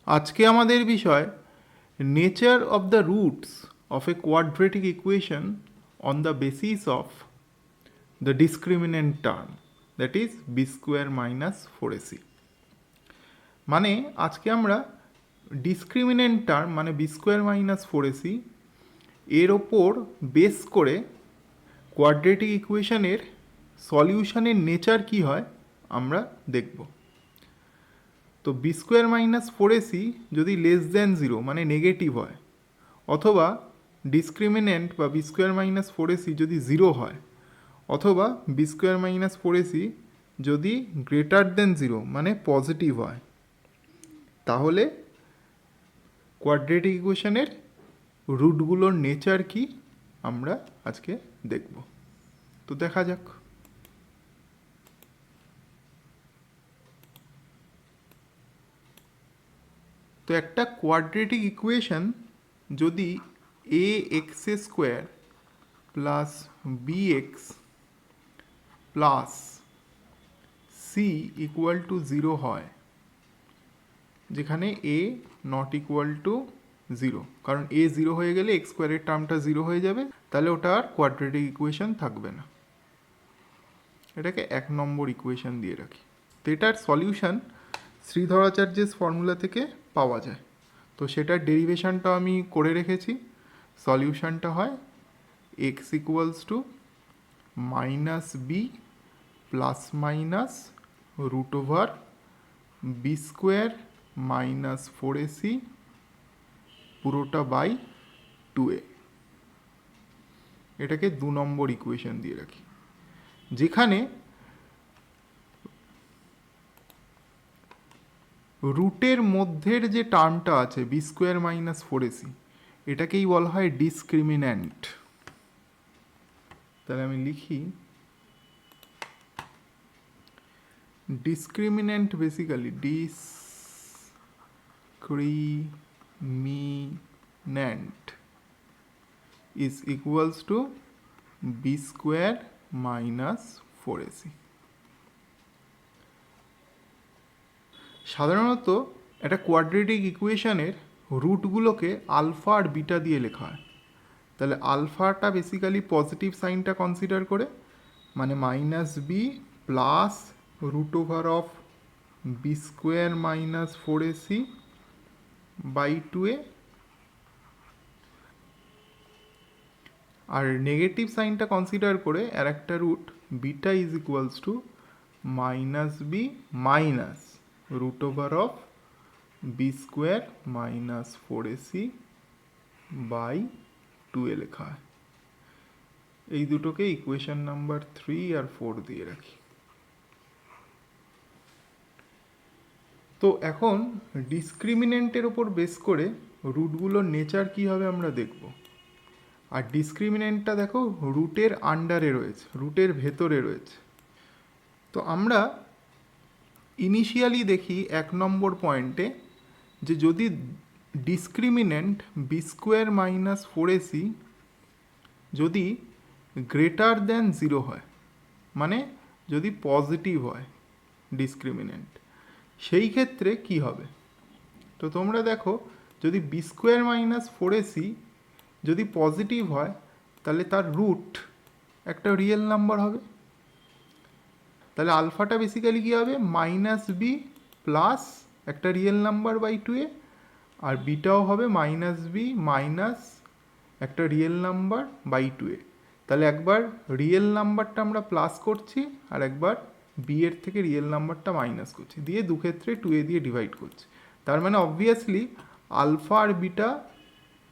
আজকে আমাদের বিষয় nature of the roots of a quadratic equation on the basis of the discriminant term, that is B square minus four AC. মানে আজকে আমরা discriminant term মানে B square minus four AC এর ওপর base করে কোয়াড্রেটিক ইকুয়েশনের সলিউশনের nature কী হয় আমরা দেখব। তো B square minus four AC যদি লেস দ্যান জিরো মানে নেগেটিভ হয়, অথবা ডিসক্রিমিনেন্ট বা B square minus four AC যদি জিরো হয়, অথবা B square minus four AC যদি গ্রেটার দেন জিরো মানে পজিটিভ হয়, তাহলে কোয়াড্রেটিক ইকুয়েশনের রুটগুলোর নেচার কি আমরা আজকে দেখব। তো দেখা যাক। তো একটা কোয়াড্রেটিক ইকুয়েশন যদি A X square plus B X plus C equal to zero হয়, যেখানে A not equal to zero, কারণ এ জিরো হয়ে গেলে এক্স স্কোয়ারের টার্মটা জিরো হয়ে যাবে, তাহলে ওটা আর কোয়াড্রেটিক ইকুয়েশন থাকবে না। এটাকে এক নম্বর ইকুয়েশন দিয়ে রাখি। তো এটার সলিউশন শ্রীধরাচার্যের ফর্মুলা থেকে পাওয়া যায়, তো সেটার ডেরিভেশনটা আমি করে রেখেছি। সলিউশনটা হয় X equals to minus B plus minus root over B square minus four AC পুরোটা বাই টু এ। এটাকে দু নম্বর ইকুয়েশন দিয়ে রাখি, যেখানে রুটের মধ্যের যে টার্মটা আছে B square minus four AC, এটাকেই বলা হয় ডিসক্রিমিন্যান্ট। তাহলে আমি লিখি discriminant, basically discriminant is equals to B square minus four AC. সাধারণত একটা কোয়াড্রেটিক ইকুয়েশনের রুটগুলোকে আলফা আর বিটা দিয়ে লেখা হয়। তাহলে আলফাটা বেসিক্যালি পজিটিভ সাইনটা কনসিডার করে, মানে minus B plus root over of B square minus four AC by two A, আর নেগেটিভ সাইনটা কনসিডার করে আর একটা root beta is equals to minus B minus root over of B square minus four AC by two A লেখা হয়। এই দুটোকে equation number 3 আর 4 দিয়ে রাখি। তো এখন ডিসক্রিমিনেন্টের ওপর বেস করে রুটগুলোর নেচার কী হবে আমরা দেখব। আর ডিসক্রিমিনেন্টটা দেখো রুটের আন্ডারে রয়েছে, রুটের ভেতরে রয়েছে। তো আমরা ইনিশিয়ালি দেখি এক নম্বর পয়েন্টে যে যদি discriminant B square minus four AC যদি গ্রেটার দ্যান জিরো হয়, মানে যদি পজিটিভ হয় ডিসক্রিমিনেন্ট, সেই ক্ষেত্রে কি হবে। তো তোমরা দেখো, যদি B square minus four AC যদি পজিটিভ হয়, তাহলে তার রুট একটা রিয়েল নাম্বার হবে। তাহলে আলফাটা বেসিক্যালি কী হবে, মাইনাস বি প্লাস একটা real number by two A, আর বিটাও হবে মাইনাস বি মাইনাস একটা রিয়েল নাম্বার বাই টু এ। তাহলে একবার রিয়েল নাম্বারটা আমরা প্লাস করছি, আর একবার বি এর থেকে রিয়েল নাম্বারটা মাইনাস করছি, দিয়ে দুক্ষেত্রে টু এ দিয়ে ডিভাইড করছি। তার মানে অবভিয়াসলি আলফা আর বিটা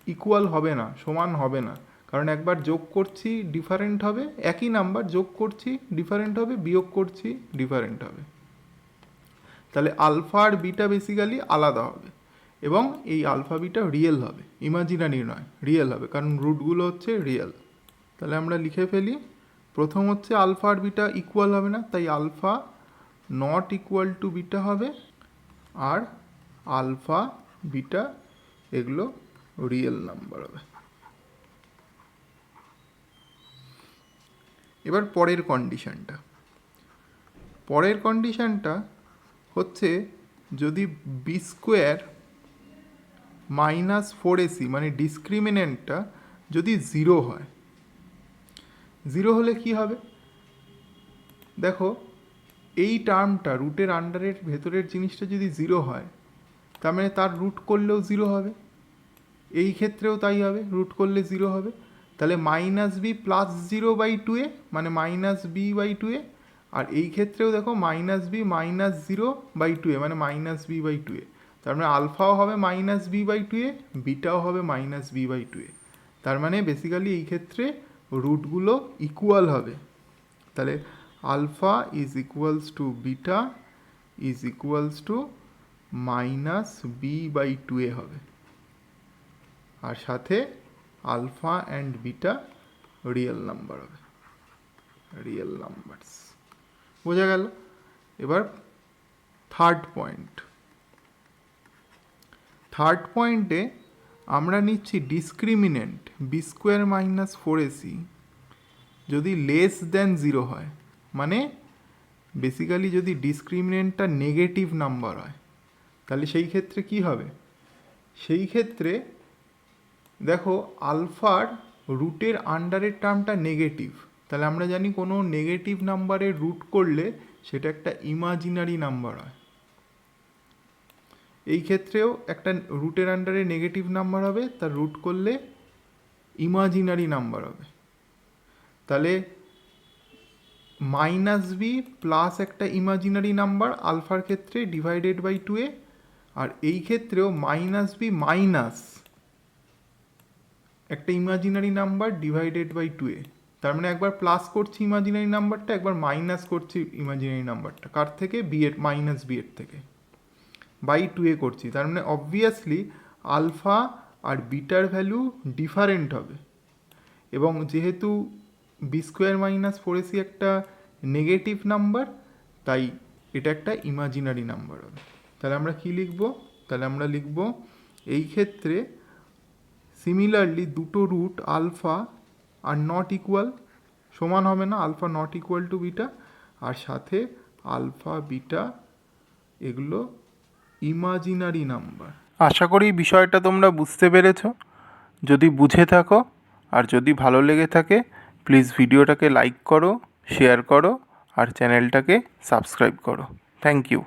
ইকুয়াল হবে না, সমান হবে না, কারণ একবার যোগ করছি ডিফারেন্ট হবে, একই নাম্বার যোগ করছি ডিফারেন্ট হবে, বিয়োগ করছি ডিফারেন্ট হবে। তাহলে আলফা আর বিটা বেসিক্যালি আলাদা হবে, এবং এই আলফা বিটা রিয়েল হবে, ইমাজিনারি নয়, রিয়েল হবে, কারণ রুটগুলো হচ্ছে রিয়েল। তাহলে আমরা লিখে ফেলি, প্রথম হচ্ছে আলফা আর বিটা ইকুয়াল হবে না, তাই alpha not equal to beta হবে, আর আলফা বিটা এগুলো রিয়েল নাম্বার হবে। এবার পরের কন্ডিশনটা হচ্ছে যদি বি স্কোয়ার মাইনাস 4ac মানে ডিসক্রিমিনেন্টটা যদি 0 হয়, 0 হলে কি হবে দেখো, এই টার্মটা রুটের আন্ডারের ভেতরের জিনিসটা যদি 0 হয়, তার মানে তার রুট করলেও 0 হবে, এই ক্ষেত্রেও তাই হবে, রুট করলে 0 হবে। তাহলে মাইনাস বি প্লাস 0/2a মানে মাইনাস বি বাই 2a, আর এই ক্ষেত্রেও দেখো মাইনাস বি মাইনাস 0/2a মানে মাইনাস বি বাই 2a। তার মানে আলফাও হবে মাইনাস বি বাই 2a, বিটাও হবে মাইনাস বি বাই 2a। তার মানে বেসিক্যালি এই ক্ষেত্রে রুটগুলো ইকুয়াল হবে। তাহলে alpha is equals to beta is equals to minus B by 2a হবে, আর সাথে alpha and beta real number হবে, রিয়েল নাম্বারস। বোঝা গেল? এবার থার্ড পয়েন্টে আমরা নিচ্ছি discriminant B square minus 4ac যদি লেস দেন 0 হয়, মানে বেসিক্যালি যদি ডিসক্রিমিনেন্টটা নেগেটিভ নাম্বার হয়, তাহলে সেই ক্ষেত্রে কি হবে? সেই ক্ষেত্রে দেখো আলফার রুটের আন্ডারের টার্মটা নেগেটিভ, তাহলে আমরা জানি কোনো নেগেটিভ নাম্বারের রুট করলে সেটা একটা ইমাজিনারি নাম্বার হয়। এই ক্ষেত্রেও একটা রুটের আন্ডারে নেগেটিভ নাম্বার হবে, তার রুট করলে ইমাজিনারি নাম্বার হবে। তাহলে মাইনাস বি প্লাস একটা ইমাজিনারি নাম্বার আলফার ক্ষেত্রে ডিভাইডেড বাই 2a, আর এই ক্ষেত্রেও মাইনাস বি মাইনাস একটা imaginary number divided by 2a। তার মানে একবার প্লাস করছি ইমাজিনারি নাম্বারটা, একবার মাইনাস করছি ইমাজিনারি নাম্বারটা, কার থেকে? বি এর, মাইনাস বি এর থেকে, বাই 2a করছি। তার মানে অবভিয়াসলি আলফা আর বিটার ভ্যালু ডিফারেন্ট হবে, এবং যেহেতু বি স্কোয়ার মাইনাস 4ac একটা নেগেটিভ নাম্বার, তাই এটা একটা ইমাজিনারি নাম্বার হবে। তাহলে আমরা কি লিখব? তাহলে আমরা লিখব এই ক্ষেত্রে সিমিলারলি দুটো রুট আলফা আর নট ইকুয়াল, সমান হবে না, alpha not equal to beta, আর সাথে আলফা বিটা এগুলো ইমাজিনারি নাম্বার। আশা করি বিষয়টা তোমরা বুঝতে পেরেছো। যদি বুঝে থাকো আর যদি ভালো লেগে থাকে, প্লিজ ভিডিওটাকে লাইক করো, শেয়ার করো আর চ্যানেলটাকে সাবস্ক্রাইব করো। Thank you.